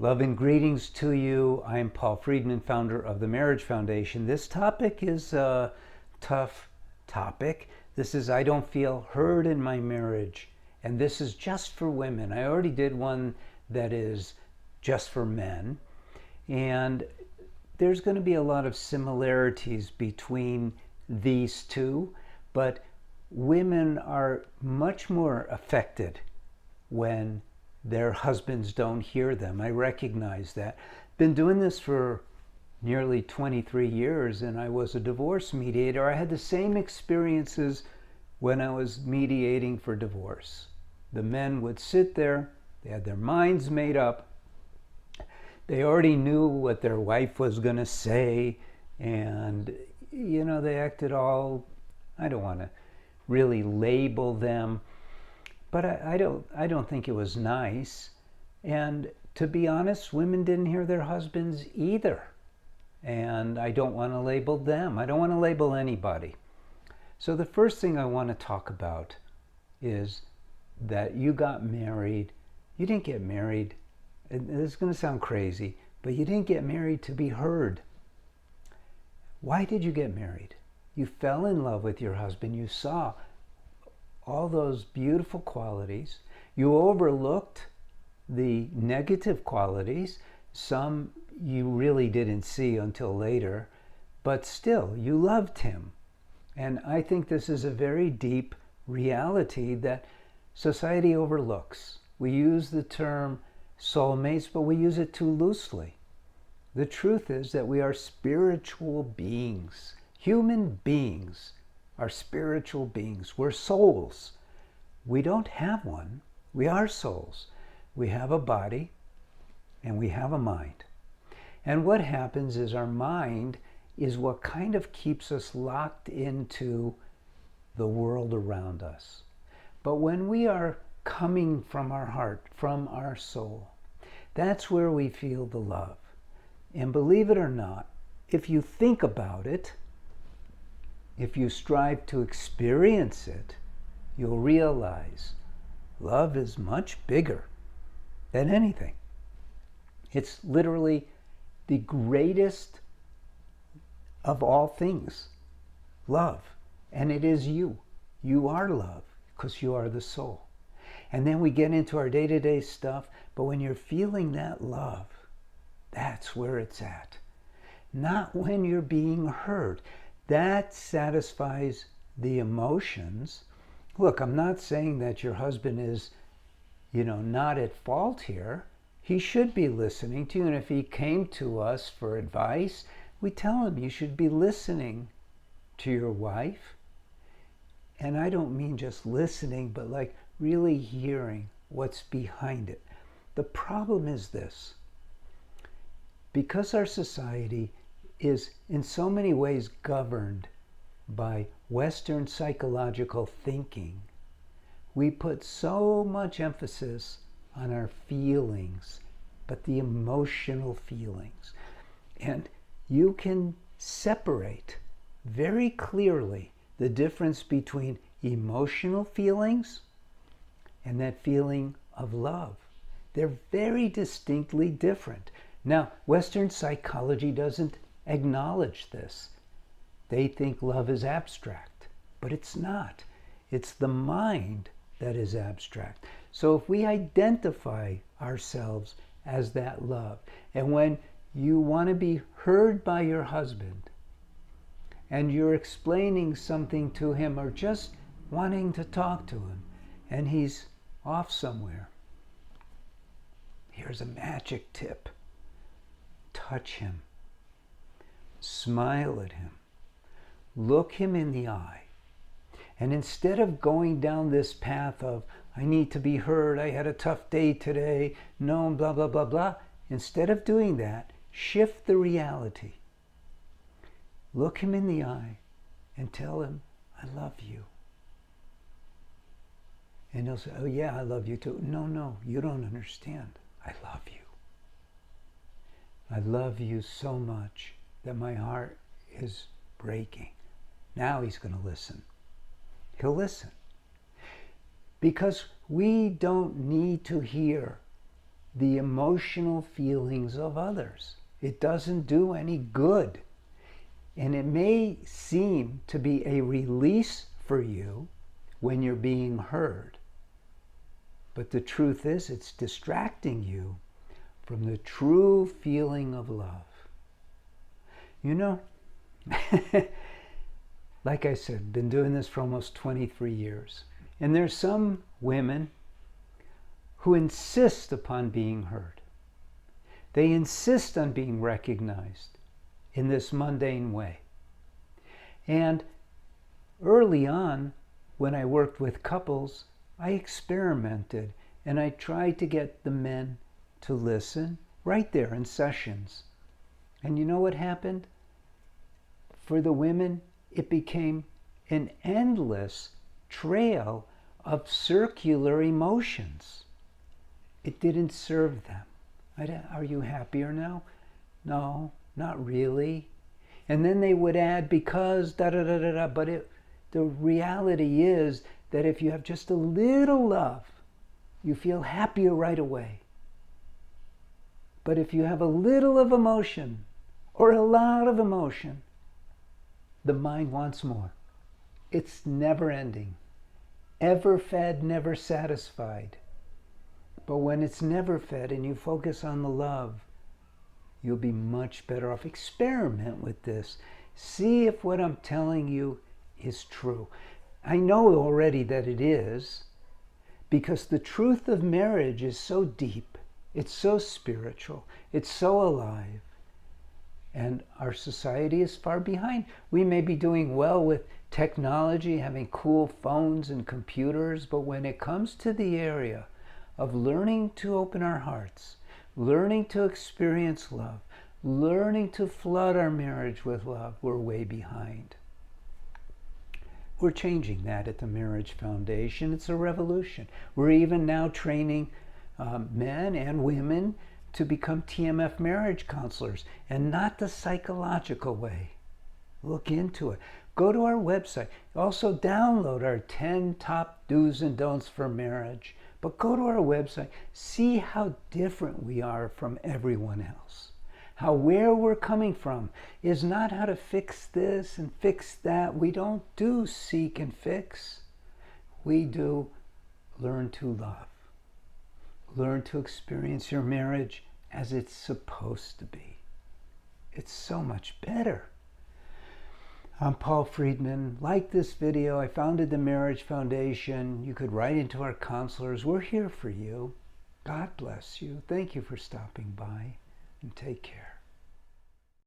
Love and greetings to you. I'm Paul Friedman, founder of the Marriage Foundation. This topic is a tough topic. This is I don't feel heard in my marriage. And this is just for women. I already did one that is just for men. And there's going to be a lot of similarities between these two, but women are much more affected when their husbands don't hear them. I recognize that. Been doing this for nearly 23 years, and I was a divorce mediator. I had the same experiences when I was mediating for divorce. The men would sit there, they had their minds made up, they already knew what their wife was going to say, and they acted all, I don't want to really label them, but I don't think it was nice. And to be honest, women didn't hear their husbands either. And I don't want to label them. I don't want to label anybody. So the first thing I want to talk about is that you got married. You didn't get married. This is going to sound crazy, but you didn't get married to be heard. Why did you get married? You fell in love with your husband. You saw all those beautiful qualities. You overlooked the negative qualities. Some you really didn't see until later, but still, you loved him. And I think this is a very deep reality that society overlooks. We use the term soulmates, but we use it too loosely. The truth is that we are spiritual beings. Human beings are spiritual beings. We're souls. We don't have one. We are souls. We have a body and we have a mind. And what happens is our mind is what kind of keeps us locked into the world around us. But when we are coming from our heart, from our soul, that's where we feel the love. And believe it or not, if you think about it, if you strive to experience it, you'll realize love is much bigger than anything. It's literally the greatest of all things, love. And it is you. You are love because you are the soul. And then we get into our day-to-day stuff, but when you're feeling that love, that's where it's at. Not when you're being heard. That satisfies the emotions. Look, I'm not saying that your husband is, not at fault here. He should be listening to you. And if he came to us for advice, we tell him you should be listening to your wife. And I don't mean just listening, but like really hearing what's behind it. The problem is this. Because our society is in so many ways governed by Western psychological thinking, we put so much emphasis on our feelings, but the emotional feelings. And you can separate very clearly the difference between emotional feelings and that feeling of love. They're very distinctly different. Now, Western psychology doesn't acknowledge this. They think love is abstract, but it's not. It's the mind that is abstract. So if we identify ourselves as that love, and when you want to be heard by your husband, and you're explaining something to him or just wanting to talk to him, and he's off somewhere, here's a magic tip. Touch him. Smile at him. Look him in the eye. And instead of going down this path of, I need to be heard, I had a tough day today, no, blah, blah, blah, blah. Instead of doing that, shift the reality. Look him in the eye and tell him, I love you. And he'll say, oh yeah, I love you too. No, you don't understand. I love you. I love you so much that my heart is breaking. Now he's going to listen. He'll listen. Because we don't need to hear the emotional feelings of others. It doesn't do any good. And it may seem to be a release for you when you're being heard. But the truth is, it's distracting you from the true feeling of love. You know, like I said, been doing this for almost 23 years. And there's some women who insist upon being heard. They insist on being recognized in this mundane way. And early on, when I worked with couples, I experimented and I tried to get the men to listen right there in sessions. And you know what happened? For the women, it became an endless trail of circular emotions. It didn't serve them. Are you happier now? No, not really. And then they would add because da-da-da-da-da, but the reality is that if you have just a little love, you feel happier right away. But if you have a little of emotion or a lot of emotion, the mind wants more. It's never ending. Ever fed, never satisfied. But when it's never fed and you focus on the love, you'll be much better off. Experiment with this. See if what I'm telling you is true. I know already that it is, because the truth of marriage is so deep, it's so spiritual, it's so alive, and our society is far behind. We may be doing well with technology, having cool phones and computers, but when it comes to the area of learning to open our hearts, learning to experience love, learning to flood our marriage with love, we're way behind. We're changing that at the Marriage Foundation. It's a revolution. We're even now training men and women to become TMF marriage counselors, and not the psychological way. Look into it. Go to our website. Also download our 10 top do's and don'ts for marriage. But go to our website. See how different we are from everyone else. How where we're coming from is not how to fix this and fix that. We don't do seek and fix. We do learn to love. Learn to experience your marriage as it's supposed to be. It's so much better. I'm Paul Friedman. Like this video, I founded the Marriage Foundation. You could write into our counselors. We're here for you. God bless you. Thank you for stopping by, and take care.